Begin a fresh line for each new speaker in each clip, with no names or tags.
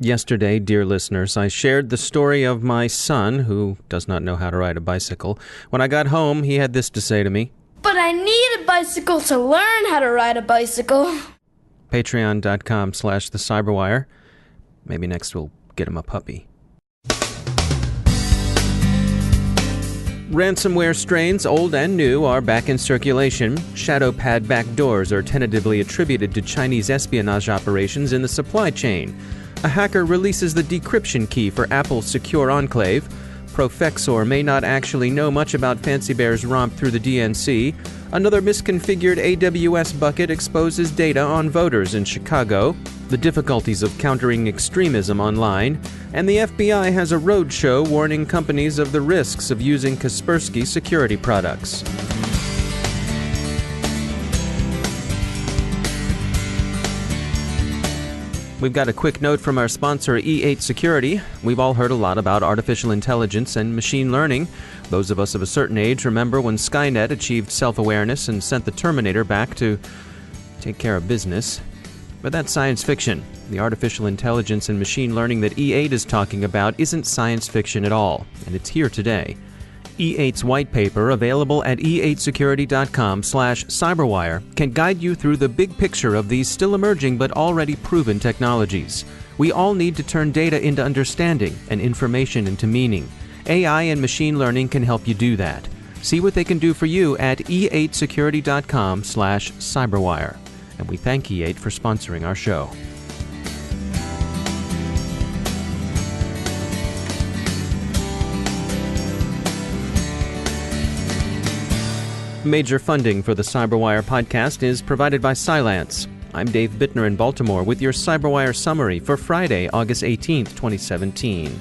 Yesterday, dear listeners, I shared the story of my son, who does not know how to ride a bicycle. When I got home, he had this to say to me.
But I need a bicycle to learn how to ride a bicycle.
Patreon.com/thecyberwire. Maybe next we'll get him a puppy. Ransomware strains, old and new, are back in circulation. ShadowPad backdoors are tentatively attributed to Chinese espionage operations in the supply chain. A hacker releases the decryption key for Apple's secure Enclave. Profexor may not actually know much about Fancy Bear's romp through the DNC. Another misconfigured AWS bucket exposes data on voters in Chicago. The difficulties of countering extremism online. And the FBI has a roadshow warning companies of the risks of using Kaspersky security products. We've got a quick note from our sponsor, E8 Security. We've all heard a lot about artificial intelligence and machine learning. Those of us of a certain age remember when Skynet achieved self-awareness and sent the Terminator back to take care of business. But that's science fiction. The artificial intelligence and machine learning that E8 is talking about isn't science fiction at all, and it's here today. E8's white paper, available at e8security.com/cyberwire, can guide you through the big picture of these still emerging but already proven technologies. We all need to turn data into understanding and information into meaning. AI and machine learning can help you do that. See what they can do for you at e8security.com/cyberwire. And we thank E8 for sponsoring our show. Major funding for the CyberWire podcast is provided by Cylance. I'm Dave Bittner in Baltimore with your CyberWire summary for Friday, August 18th, 2017.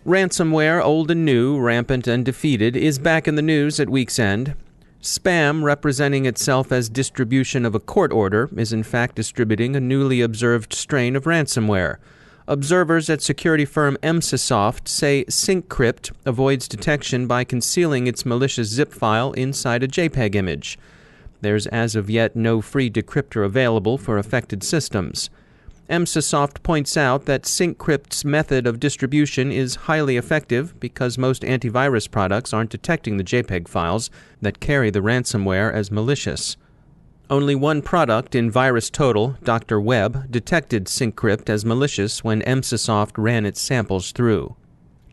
Ransomware, old and new, rampant and defeated, is back in the news at week's end. Spam, representing itself as distribution of a court order, is in fact distributing a newly observed strain of ransomware. Observers at security firm Emsisoft say SyncCrypt avoids detection by concealing its malicious zip file inside a JPEG image. There's as of yet no free decryptor available for affected systems. Emsisoft points out that SyncCrypt's method of distribution is highly effective because most antivirus products aren't detecting the JPEG files that carry the ransomware as malicious. Only one product in VirusTotal, Dr. Web, detected SyncCrypt as malicious when Emsisoft ran its samples through.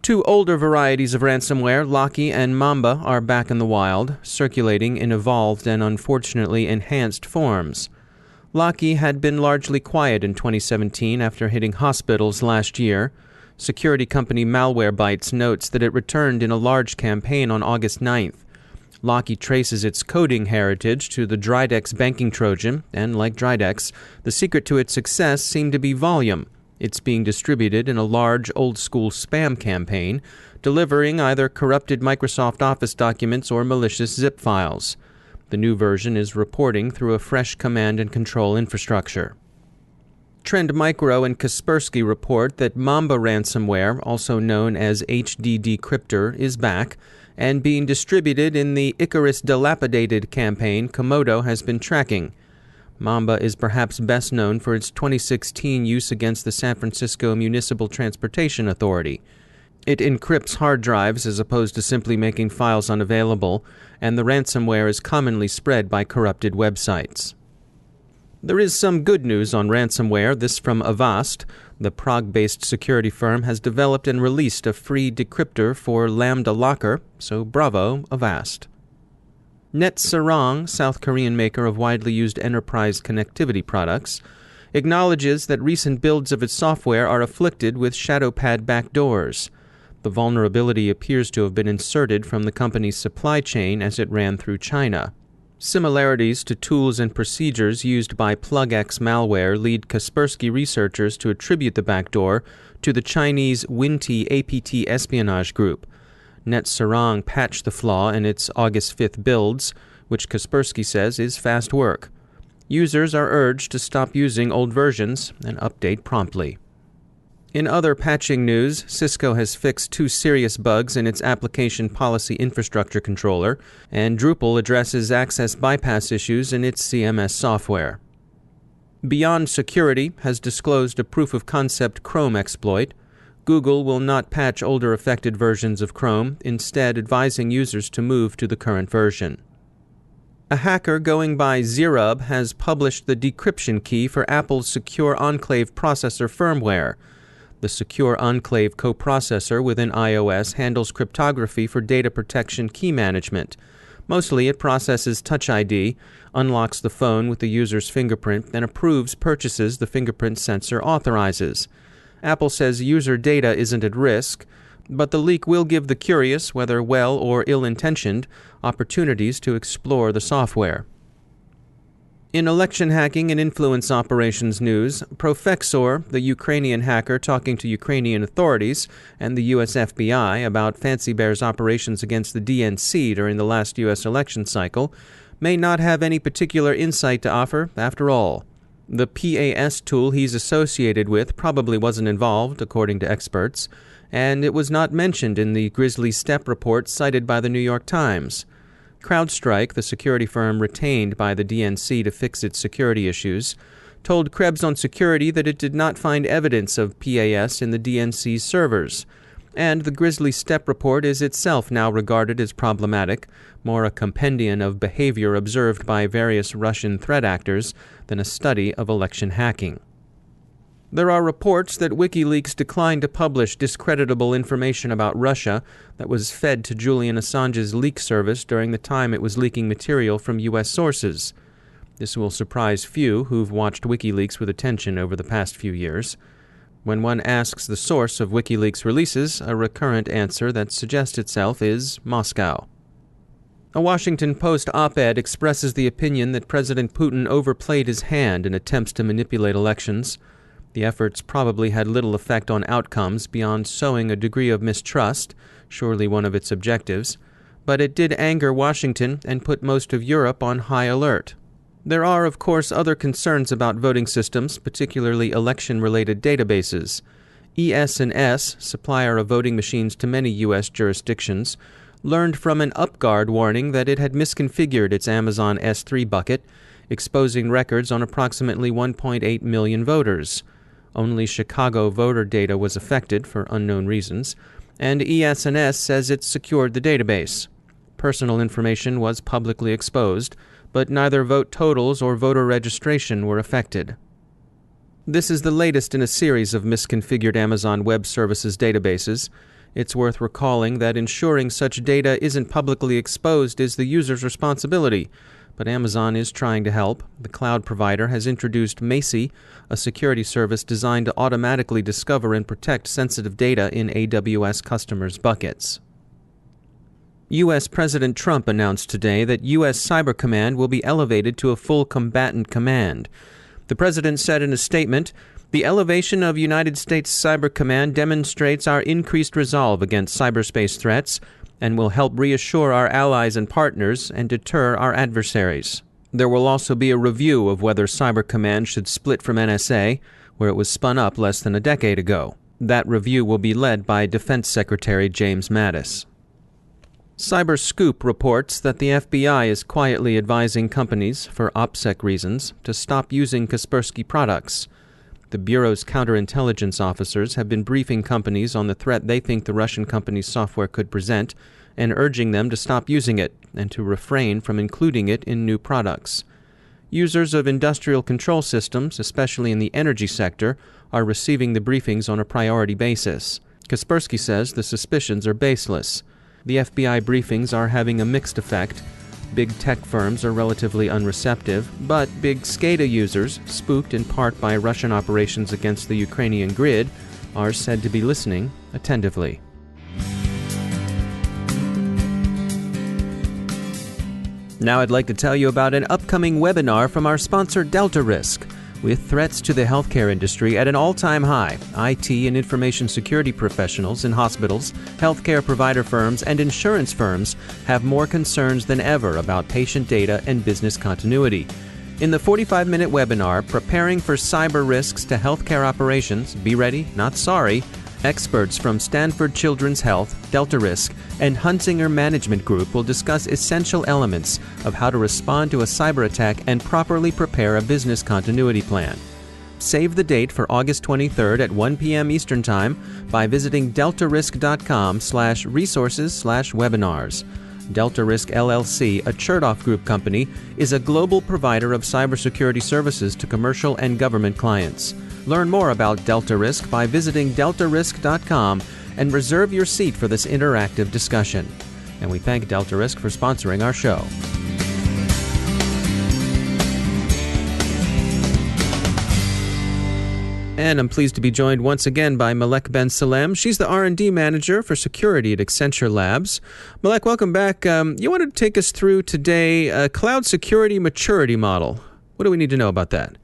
Two older varieties of ransomware, Locky and Mamba, are back in the wild, circulating in evolved and unfortunately enhanced forms. Locky had been largely quiet in 2017 after hitting hospitals last year. Security company Malwarebytes notes that it returned in a large campaign on August 9th. Locky traces its coding heritage to the Dridex banking Trojan, and like Dridex, the secret to its success seemed to be volume. It's being distributed in a large, old-school spam campaign, delivering either corrupted Microsoft Office documents or malicious zip files. The new version is reporting through a fresh command and control infrastructure. Trend Micro and Kaspersky report that Mamba ransomware, also known as HD Decryptor, is back and being distributed in the Icarus Dilapidated campaign Komodo has been tracking. Mamba is perhaps best known for its 2016 use against the San Francisco Municipal Transportation Authority. It encrypts hard drives as opposed to simply making files unavailable, and the ransomware is commonly spread by corrupted websites. There is some good news on ransomware, this from Avast. The Prague-based security firm has developed and released a free decryptor for Lambda Locker, so bravo, Avast. NetSarang, South Korean maker of widely used enterprise connectivity products, acknowledges that recent builds of its software are afflicted with ShadowPad backdoors. The vulnerability appears to have been inserted from the company's supply chain as it ran through China. Similarities to tools and procedures used by PlugX malware lead Kaspersky researchers to attribute the backdoor to the Chinese Chinese APT espionage group. NetSarang patched the flaw in its August 5th builds, which Kaspersky says is fast work. Users are urged to stop using old versions and update promptly. In other patching news, Cisco has fixed two serious bugs in its application policy infrastructure controller, and Drupal addresses access bypass issues in its CMS software. Beyond Security has disclosed a proof-of-concept Chrome exploit. Google will not patch older affected versions of Chrome, instead advising users to move to the current version. A hacker going by Zerub has published the decryption key for Apple's Secure Enclave processor firmware. The Secure Enclave coprocessor within iOS handles cryptography for data protection key management. Mostly, it processes Touch ID, unlocks the phone with the user's fingerprint, and approves purchases the fingerprint sensor authorizes. Apple says user data isn't at risk, but the leak will give the curious, whether well or ill-intentioned, opportunities to explore the software. In election hacking and influence operations news, Profexor, the Ukrainian hacker talking to Ukrainian authorities and the U.S. FBI about Fancy Bear's operations against the DNC during the last U.S. election cycle, may not have any particular insight to offer after all. The PAS tool he's associated with probably wasn't involved, according to experts, and it was not mentioned in the Grisly Step report cited by the New York Times. CrowdStrike, the security firm retained by the DNC to fix its security issues, told Krebs on Security that it did not find evidence of PAS in the DNC's servers. And the Grisly Step report is itself now regarded as problematic, more a compendium of behavior observed by various Russian threat actors than a study of election hacking. There are reports that WikiLeaks declined to publish discreditable information about Russia that was fed to Julian Assange's leak service during the time it was leaking material from U.S. sources. This will surprise few who've watched WikiLeaks with attention over the past few years. When one asks the source of WikiLeaks releases, a recurrent answer that suggests itself is Moscow. A Washington Post op-ed expresses the opinion that President Putin overplayed his hand in attempts to manipulate elections. The efforts probably had little effect on outcomes beyond sowing a degree of mistrust, surely one of its objectives, but it did anger Washington and put most of Europe on high alert. There are, of course, other concerns about voting systems, particularly election-related databases. ES&S, supplier of voting machines to many U.S. jurisdictions, learned from an UpGuard warning that it had misconfigured its Amazon S3 bucket, exposing records on approximately 1.8 million voters. Only Chicago voter data was affected for unknown reasons, and ES&S says it secured the database. Personal information was publicly exposed, but neither vote totals or voter registration were affected. This is the latest in a series of misconfigured Amazon Web Services databases. It's worth recalling that ensuring such data isn't publicly exposed is the user's responsibility, but Amazon is trying to help. The cloud provider has introduced Macy, a security service designed to automatically discover and protect sensitive data in AWS customers' buckets. U.S. President Trump announced today that U.S. Cyber Command will be elevated to a full combatant command. The president said in a statement, "The elevation of United States Cyber Command demonstrates our increased resolve against cyberspace threats and will help reassure our allies and partners and deter our adversaries." There will also be a review of whether Cyber Command should split from NSA, where it was spun up less than a decade ago. That review will be led by Defense Secretary James Mattis. CyberScoop reports that the FBI is quietly advising companies, for OPSEC reasons, to stop using Kaspersky products. The Bureau's counterintelligence officers have been briefing companies on the threat they think the Russian company's software could present and urging them to stop using it and to refrain from including it in new products. Users of industrial control systems, especially in the energy sector, are receiving the briefings on a priority basis. Kaspersky says the suspicions are baseless. The FBI briefings are having a mixed effect. Big tech firms are relatively unreceptive, but big SCADA users, spooked in part by Russian operations against the Ukrainian grid, are said to be listening attentively. Now I'd like to tell you about an upcoming webinar from our sponsor Delta Risk. With threats to the healthcare industry at an all-time high, IT and information security professionals in hospitals, healthcare provider firms, and insurance firms have more concerns than ever about patient data and business continuity. In the 45-minute webinar, Preparing for Cyber Risks to Healthcare Operations, Be Ready, Not Sorry, Experts from Stanford Children's Health, Delta Risk, and Hunsinger Management Group will discuss essential elements of how to respond to a cyber attack and properly prepare a business continuity plan. Save the date for August 23rd at 1 p.m. Eastern Time by visiting deltarisk.com/resources/webinars. Delta Risk LLC, a Chertoff Group company, is a global provider of cybersecurity services to commercial and government clients. Learn more about Delta Risk by visiting deltarisk.com and reserve your seat for this interactive discussion. And we thank Delta Risk for sponsoring our show. And I'm pleased to be joined once again by Malek Ben Salem. She's the R&D manager for security at Accenture Labs. Malek, welcome back. You wanted to take us through today a cloud security maturity model. What do we need to know about that?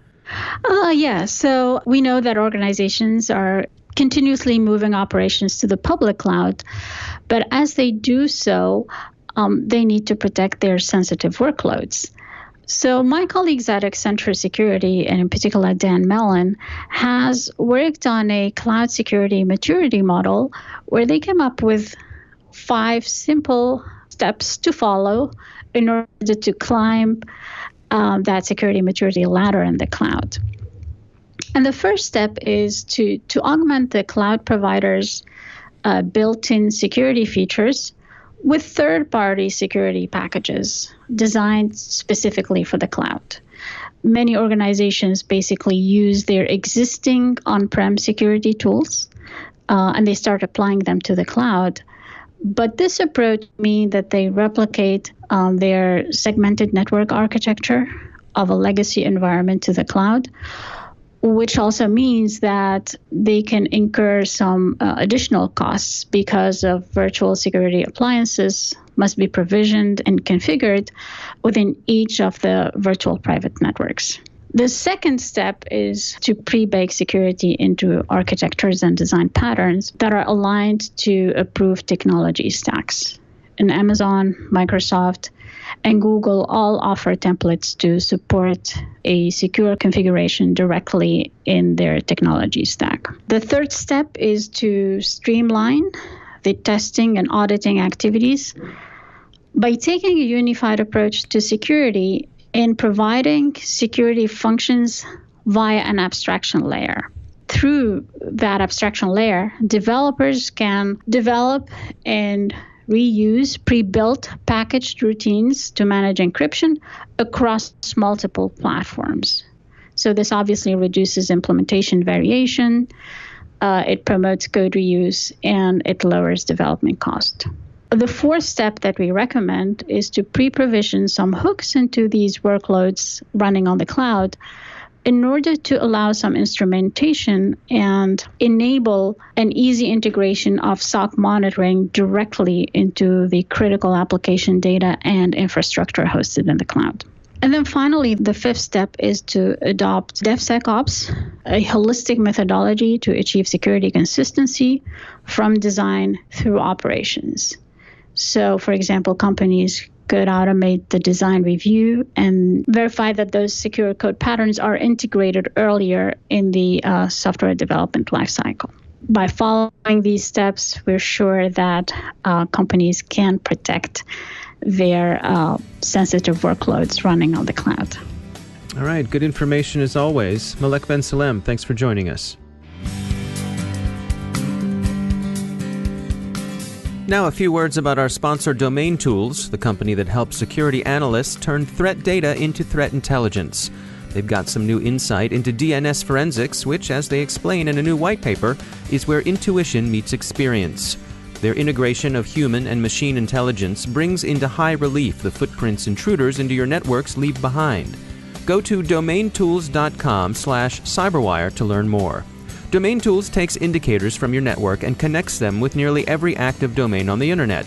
So we know that organizations are continuously moving operations to the public cloud, but as they do so, they need to protect their sensitive workloads. So my colleagues at Accenture Security, and in particular Dan Mellon, has worked on a cloud security maturity model where they came up with 5 simple steps to follow in order to climb that security maturity ladder in the cloud. And the first step is to augment the cloud provider's built-in security features with third-party security packages designed specifically for the cloud. Many organizations basically use their existing on-prem security tools and they start applying them to the cloud. But this approach means that they replicate their segmented network architecture of a legacy environment to the cloud, which also means that they can incur some additional costs because of virtual security appliances must be provisioned and configured within each of the virtual private networks. The second step is to pre-bake security into architectures and design patterns that are aligned to approved technology stacks. And Amazon, Microsoft, and Google all offer templates to support a secure configuration directly in their technology stack. The third step is to streamline the testing and auditing activities by taking a unified approach to security and providing security functions via an abstraction layer. Through that abstraction layer, developers can develop and reuse pre-built packaged routines to manage encryption across multiple platforms. So this obviously reduces implementation variation, it promotes code reuse, and it lowers development cost. The fourth step that we recommend is to pre-provision some hooks into these workloads running on the cloud in order to allow some instrumentation and enable an easy integration of SOC monitoring directly into the critical application data and infrastructure hosted in the cloud. And then finally, the fifth step is to adopt DevSecOps, a holistic methodology to achieve security consistency from design through operations. So, for example, companies could automate the design review and verify that those secure code patterns are integrated earlier in the software development lifecycle. By following these steps, we're sure that companies can protect their sensitive workloads running on the cloud.
All right, good information as always. Malek Ben Salem, thanks for joining us. Now a few words about our sponsor Domain Tools, the company that helps security analysts turn threat data into threat intelligence. They've got some new insight into DNS forensics, which, as they explain in a new white paper, is where intuition meets experience. Their integration of human and machine intelligence brings into high relief the footprints intruders into your networks leave behind. Go to domaintools.com/cyberwire to learn more. Domain Tools takes indicators from your network and connects them with nearly every active domain on the internet.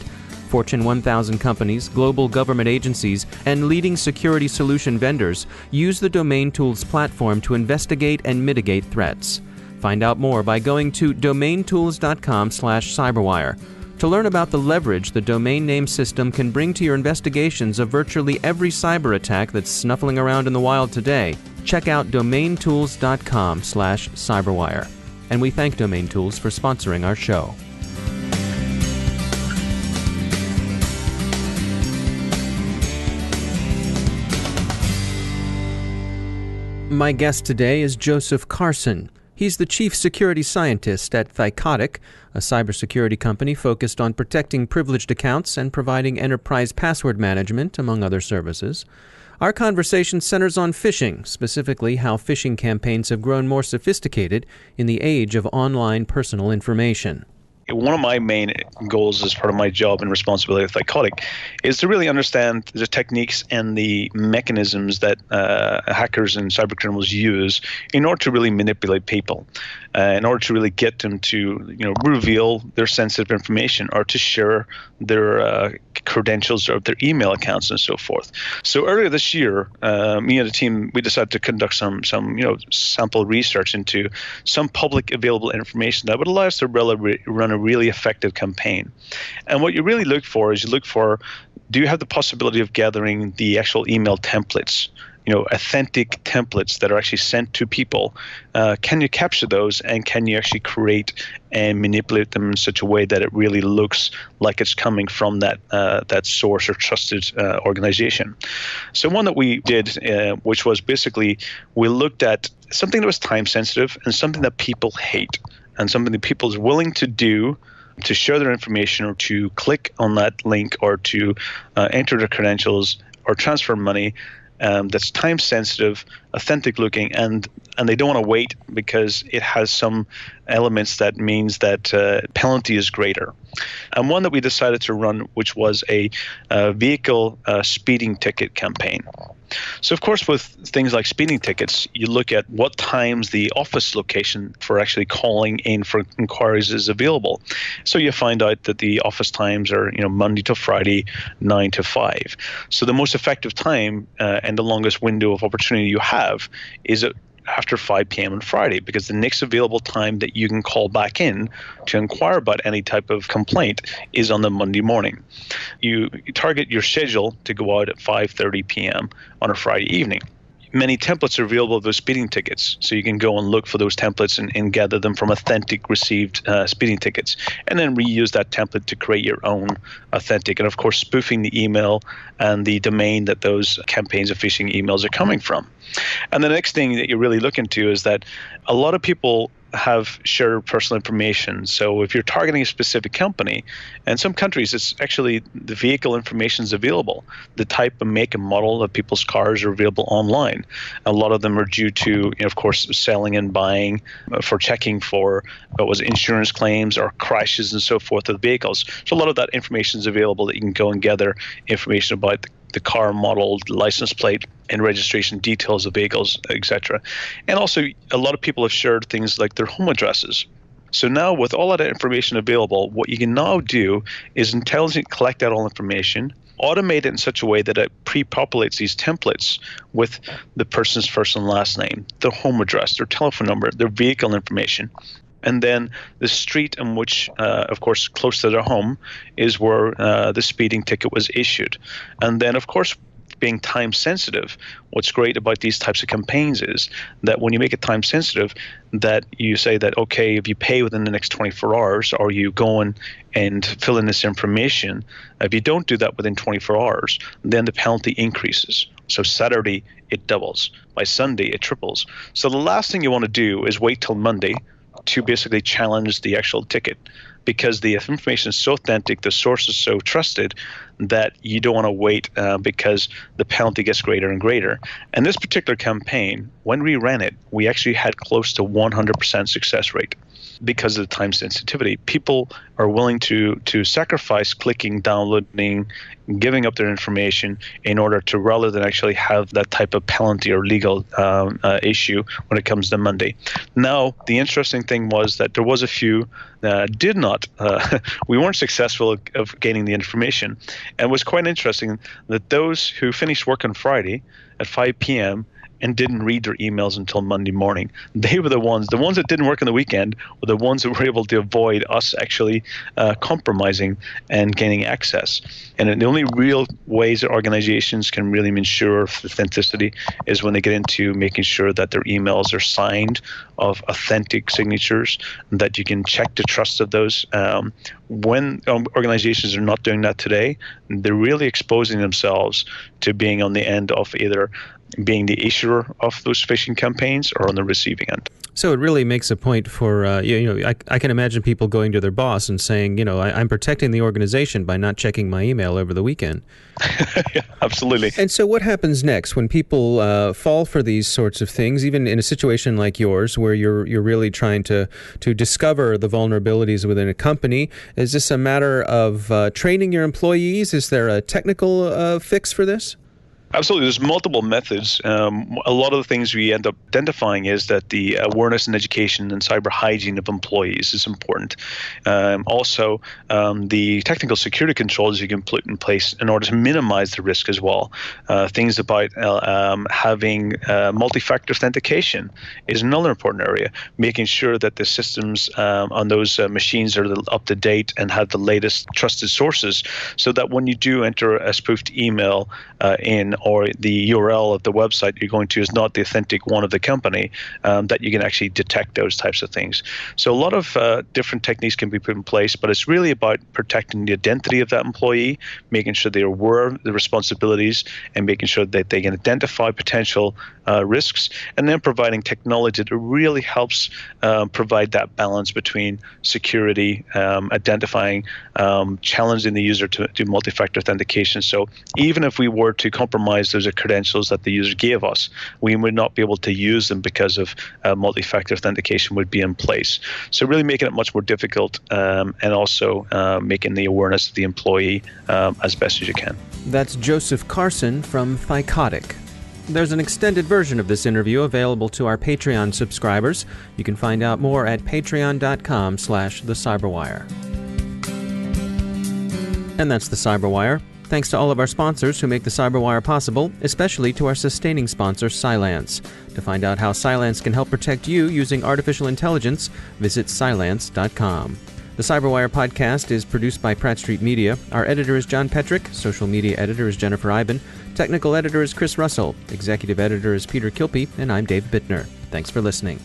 Fortune 1000 companies, global government agencies, and leading security solution vendors use the Domain Tools platform to investigate and mitigate threats. Find out more by going to domaintools.com/cyberwire. To learn about the leverage the domain name system can bring to your investigations of virtually every cyber attack that's snuffling around in the wild today, check out domaintools.com/cyberwire. and we thank Domain Tools for sponsoring our show. My guest today is Joseph Carson. He's the chief security scientist at Thycotic, a cybersecurity company focused on protecting privileged accounts and providing enterprise password management, among other services. Our conversation centers on phishing, specifically how phishing campaigns have grown more sophisticated in the age of online personal information.
One of my main goals as part of my job and responsibility at Thycotic is to really understand the techniques and the mechanisms that hackers and cybercriminals use in order to really manipulate people, in order to really get them to reveal their sensitive information or to share their credentials of their email accounts and so forth. So earlier this year, me and the team, we decided to conduct some sample research into some public available information that would allow us to run a really effective campaign. And what you really look for is do you have the possibility of gathering the actual email templates, authentic templates that are actually sent to people? Can you capture those, and can you actually create and manipulate them in such a way that it really looks like it's coming from that source or trusted organization? So one that we did, which was basically we looked at something that was time sensitive and something that people hate and something that people are willing to do to share their information or to click on that link or to enter their credentials or transfer money. That's time sensitive, authentic looking, and they don't want to wait because it has some elements that means that penalty is greater. And one that we decided to run, which was a vehicle speeding ticket campaign. So of course, with things like speeding tickets, you look at what times the office location for actually calling in for inquiries is available. So you find out that the office times are Monday to Friday, 9 to 5. So the most effective time and the longest window of opportunity you have is after 5 p.m. on Friday, because the next available time that you can call back in to inquire about any type of complaint is on the Monday morning. You target your schedule to go out at 5:30 p.m. on a Friday evening. Many templates are available of those speeding tickets, so you can go and look for those templates and gather them from authentic received speeding tickets, and then reuse that template to create your own authentic, and of course spoofing the email and the domain that those campaigns of phishing emails are coming from. And the next thing that you really look into is that a lot of people have shared personal information. So if you're targeting a specific company, and some countries, it's actually the vehicle information is available. The type of make and model of people's cars are available online. A lot of them are due to, of course, selling and buying for checking for insurance claims or crashes and so forth of the vehicles. So a lot of that information is available that you can go and gather information about the car model, license plate, and registration details of vehicles, etc. And also, a lot of people have shared things like their home addresses. So now, with all of that information available, what you can now do is intelligently collect that all information, automate it in such a way that it pre-populates these templates with the person's first and last name, their home address, their telephone number, their vehicle information. And then the street in which, of course, close to their home is where the speeding ticket was issued. And then, of course, being time sensitive, what's great about these types of campaigns is that when you make it time sensitive, that you say that, okay, if you pay within the next 24 hours or you go in and fill in this information, if you don't do that within 24 hours, then the penalty increases. So Saturday, it doubles. By Sunday, it triples. So the last thing you want to do is wait till Monday to basically challenge the actual ticket, because the information is so authentic, the source is so trusted that you don't want to wait because the penalty gets greater and greater. And this particular campaign, when we ran it, we actually had close to 100% success rate because of the time sensitivity. People are willing to sacrifice clicking, downloading, giving up their information in order to, rather than actually have that type of penalty or legal issue when it comes to Monday. Now, the interesting thing was that there was a few did not, we weren't successful of gaining the information. And it was quite interesting that those who finished work on Friday at 5 p.m. and didn't read their emails until Monday morning. They were the ones that didn't work on the weekend were the ones that were able to avoid us actually compromising and gaining access. And the only real ways that organizations can really ensure authenticity is when they get into making sure that their emails are signed of authentic signatures, and that you can check the trust of those. When organizations are not doing that today, they're really exposing themselves to being on the end of either being the issuer of those phishing campaigns or on the receiving end.
So it really makes a point for, I can imagine people going to their boss and saying, I'm protecting the organization by not checking my email over the weekend.
Yeah, absolutely.
And so what happens next when people fall for these sorts of things, even in a situation like yours where you're really trying to discover the vulnerabilities within a company? Is this a matter of training your employees? Is there a technical fix for this?
Absolutely. There's multiple methods. A lot of the things we end up identifying is that the awareness and education and cyber hygiene of employees is important. Also, the technical security controls you can put in place in order to minimize the risk as well. Things about having multi-factor authentication is another important area. Making sure that the systems on those machines are up to date and have the latest trusted sources, so that when you do enter a spoofed email in, or the URL of the website you're going to is not the authentic one of the company, that you can actually detect those types of things. So a lot of different techniques can be put in place, but it's really about protecting the identity of that employee, making sure they're aware of the responsibilities, and making sure that they can identify potential risks, and then providing technology that really helps provide that balance between security, identifying, challenging the user to do multi-factor authentication. So even if we were to compromise those credentials that the user gave us, we would not be able to use them because of multi-factor authentication would be in place. So really making it much more difficult, and also making the awareness of the employee as best as you can.
That's Joseph Carson from Thycotic. There's an extended version of this interview available to our Patreon subscribers. You can find out more at patreon.com/thecyberwire. And that's the Cyberwire. Thanks to all of our sponsors who make the Cyberwire possible, especially to our sustaining sponsor, Cylance. To find out how Cylance can help protect you using artificial intelligence, visit Cylance.com. The Cyberwire podcast is produced by Pratt Street Media. Our editor is John Petrick. Social media editor is Jennifer Iben. Technical editor is Chris Russell. Executive editor is Peter Kilpie. And I'm Dave Bittner. Thanks for listening.